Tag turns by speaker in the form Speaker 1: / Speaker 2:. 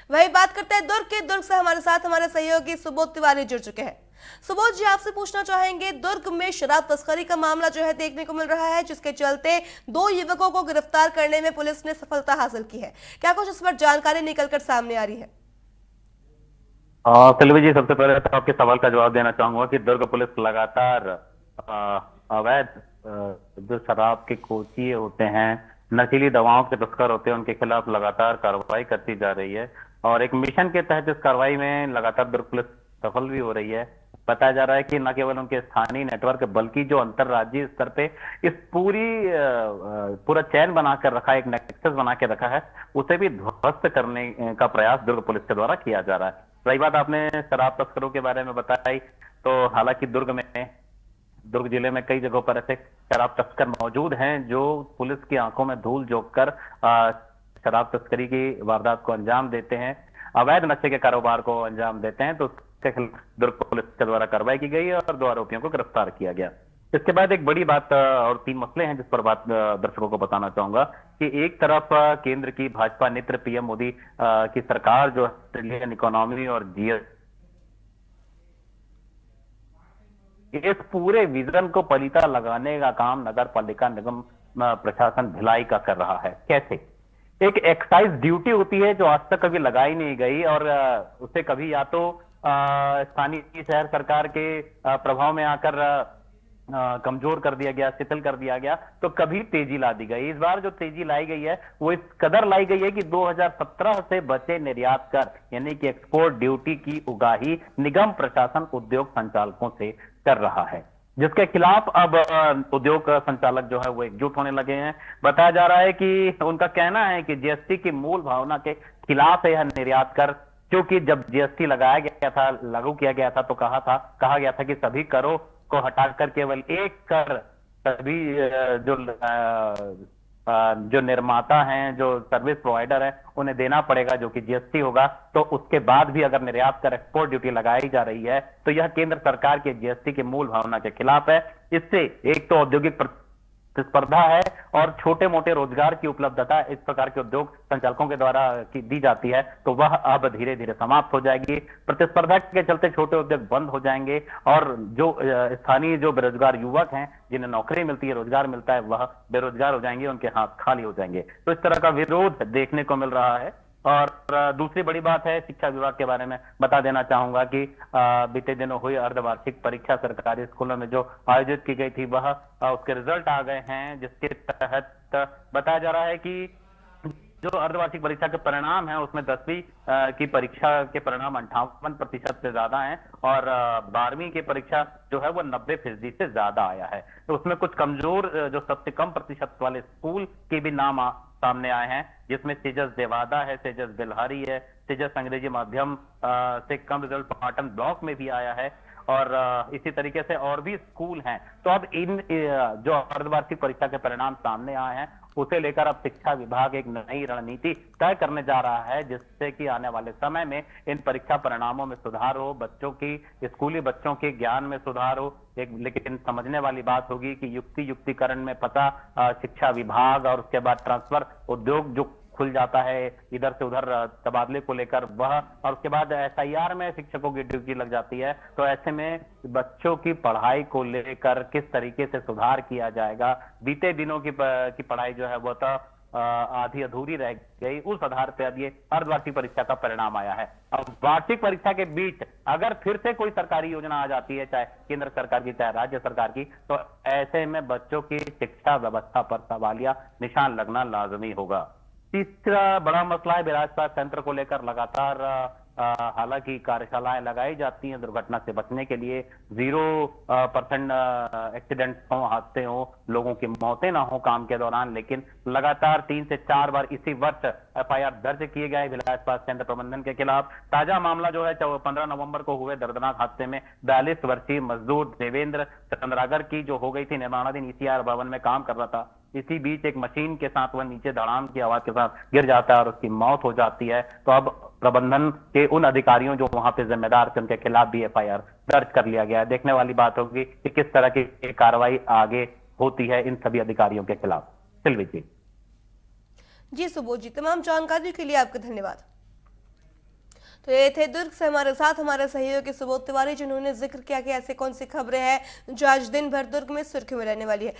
Speaker 1: वही बात करते हैं दुर्ग से हमारे साथ हमारे सहयोगी सुबोध तिवारी जुड़ चुके हैं। सुबोध जी, आपसे पूछना चाहेंगे, दुर्ग में शराब तस्करी का मामला जो है देखने को मिल रहा है, जिसके चलते 2 युवकों को गिरफ्तार करने में पुलिस ने सफलता हासिल की है। क्या कुछ इस पर जानकारी निकलकर सामने आ रही है?
Speaker 2: सिल्वी जी, सबसे पहले तो आपके सवाल का जवाब देना चाहूंगा कि दुर्ग पुलिस लगातार अवैध जो शराब के कोचिए होते हैं, नशीली दवाओं के तस्कर होते हैं, उनके खिलाफ लगातार कार्रवाई करती जा रही है। और एक मिशन के तहत इस कार्रवाई में लगातार दुर्ग पुलिस सफल भी हो रही है। बताया जा रहा है कि न केवल उनके स्थानीय नेटवर्क बल्कि जो अंतर्राज्यीय स्तर पे इस पूरा चैन बनाकर रखा है, एक नेक्सस बना के रखा है, उसे भी ध्वस्त करने का प्रयास दुर्ग पुलिस के द्वारा किया जा रहा है। रही बात आपने शराब तस्करों के बारे में बताई, तो हालांकि दुर्ग जिले में कई जगहों पर ऐसे शराब तस्कर मौजूद हैं जो पुलिस की आंखों में धूल झोंक कर शराब तस्करी की वारदात को अंजाम देते हैं, अवैध नशे के कारोबार को अंजाम देते हैं। तो उसके खिलाफ दुर्ग पुलिस के द्वारा कार्रवाई की गई और 2 आरोपियों को गिरफ्तार किया गया। इसके बाद एक बड़ी बात और 3 मसले हैं जिस पर बात दर्शकों को बताना चाहूंगा कि एक तरफ केंद्र की भाजपा नेतृत्व पीएम मोदी की सरकार जो ट्रिलियन इकोनॉमी और जीएस इस पूरे विजन को पलीता लगाने का काम नगर पालिका निगम प्रशासन भिलाई का कर रहा है। कैसे? एक एक्साइज ड्यूटी होती है जो आज तक कभी लगाई नहीं गई और उसे कभी या तो स्थानीय शहर सरकार के प्रभाव में आकर कमजोर कर दिया गया, शिथिल कर दिया गया, तो कभी तेजी ला दी गई। इस बार जो तेजी लाई गई है वो इस कदर लाई गई है कि 2017 से बचे निर्यात कर यानी कि एक्सपोर्ट ड्यूटी की उगाही निगम प्रशासन उद्योग संचालकों से कर रहा है, जिसके खिलाफ अब उद्योग संचालक जो है वो एकजुट होने लगे हैं। बताया जा रहा है कि उनका कहना है कि जीएसटी की मूल भावना के खिलाफ है यह निर्यात कर, क्योंकि जब जीएसटी लगाया गया था, लागू किया गया था, तो कहा गया था कि सभी करों को हटाकर केवल एक कर सभी जो निर्माता हैं, जो सर्विस प्रोवाइडर हैं, उन्हें देना पड़ेगा, जो कि जीएसटी होगा। तो उसके बाद भी अगर निर्यात कर एक्सपोर्ट ड्यूटी लगाई जा रही है तो यह केंद्र सरकार के जीएसटी की मूल भावना के खिलाफ है। इससे एक तो औद्योगिक प्रतिस्पर्धा है और छोटे मोटे रोजगार की उपलब्धता इस प्रकार के उद्योग संचालकों के द्वारा दी जाती है, तो वह अब धीरे धीरे समाप्त हो जाएगी। प्रतिस्पर्धा के चलते छोटे उद्योग बंद हो जाएंगे और जो स्थानीय जो बेरोजगार युवक हैं, जिन्हें नौकरी मिलती है, रोजगार मिलता है, वह बेरोजगार हो जाएंगे, उनके हाथ खाली हो जाएंगे। तो इस तरह का विरोध देखने को मिल रहा है। और दूसरी बड़ी बात है, शिक्षा विभाग के बारे में बता देना चाहूंगा कि बीते दिनों हुई अर्धवार्षिक परीक्षा सरकारी स्कूलों में जो आयोजित की गई थी, वह उसके रिजल्ट आ गए हैं, जिसके तहत बताया जा रहा है कि जो अर्धवार्षिक परीक्षा के परिणाम है उसमें 10वीं की परीक्षा के परिणाम 58% से ज्यादा हैं और 12वीं की परीक्षा जो है वो 90% से ज्यादा आया है। तो उसमें कुछ कमजोर जो सबसे कम प्रतिशत वाले स्कूल के भी नाम सामने आए हैं, जिसमें तेजस देवादा है, तेजस बेलहारी है, तेजस अंग्रेजी माध्यम से कम रिजल्ट पाटन ब्लॉक में भी आया है और इसी तरीके से और भी स्कूल हैं। तो अब इन जो अर्धवार्षिक परीक्षा के परिणाम सामने आए हैं उसे लेकर अब शिक्षा विभाग एक नई रणनीति तय करने जा रहा है, जिससे कि आने वाले समय में इन परीक्षा परिणामों में सुधार हो, बच्चों की स्कूली बच्चों के ज्ञान में सुधार हो। लेकिन समझने वाली बात होगी कि युक्तिकरण में फंसा शिक्षा विभाग और उसके बाद ट्रांसफर उद्योग जो खुल जाता है इधर से उधर तबादले को लेकर, वह और उसके बाद एसआईआर में शिक्षकों की ड्यूटी लग जाती है। तो ऐसे में बच्चों की पढ़ाई को लेकर किस तरीके से सुधार किया जाएगा, बीते दिनों की पढ़ाई जो है वो तो आधी अधूरी रह गई, उस आधार पर अब ये अर्धवार्षिक परीक्षा का परिणाम आया है। अब वार्षिक परीक्षा के बीच अगर फिर से कोई सरकारी योजना आ जाती है, चाहे केंद्र सरकार की चाहे राज्य सरकार की, तो ऐसे में बच्चों की शिक्षा व्यवस्था पर सवालिया निशान लगना लाजमी होगा। तीसरा बड़ा मसला है बिलास स्वास्थ्य तंत्र को लेकर। लगातार हालांकि कार्यशालाएं लगाई जाती हैं दुर्घटना से बचने के लिए, 0% एक्सीडेंट हो, हादसे हो, लोगों की मौतें ना हो काम के दौरान, लेकिन लगातार 3 से 4 बार इसी वर्ष एफआईआर दर्ज किए गए बिलास स्वास्थ्य केंद्र प्रबंधन के खिलाफ। ताजा मामला जो है 15 नवंबर को हुए दर्दनाक हादसे में 42 वर्षीय मजदूर देवेंद्र चंद्रागर की जो हो गई थी, निर्माणाधीन ईसीआर भवन में काम कर रहा था, इसी बीच एक मशीन के साथ वह नीचे धड़ाम की आवाज के साथ गिर जाता है और उसकी मौत हो जाती है। तो अब प्रबंधन के उन अधिकारियों जो वहां पे जिम्मेदार थे उनके खिलाफ भी एफआईआर दर्ज कर लिया गया है। देखने वाली बात होगी कि किस तरह की कार्रवाई आगे होती है इन सभी अधिकारियों के खिलाफ। सिल्वी जी।
Speaker 1: जी सुबोध जी, तमाम जानकारी के लिए आपका धन्यवाद। तो ये थे दुर्ग से हमारे साथ हमारे सहयोगी सुबोध तिवारी, जिन्होंने जिक्र किया कि ऐसी कौन सी खबरें हैं जो आज दिन भर दुर्ग में सुर्खियों में रहने वाली है।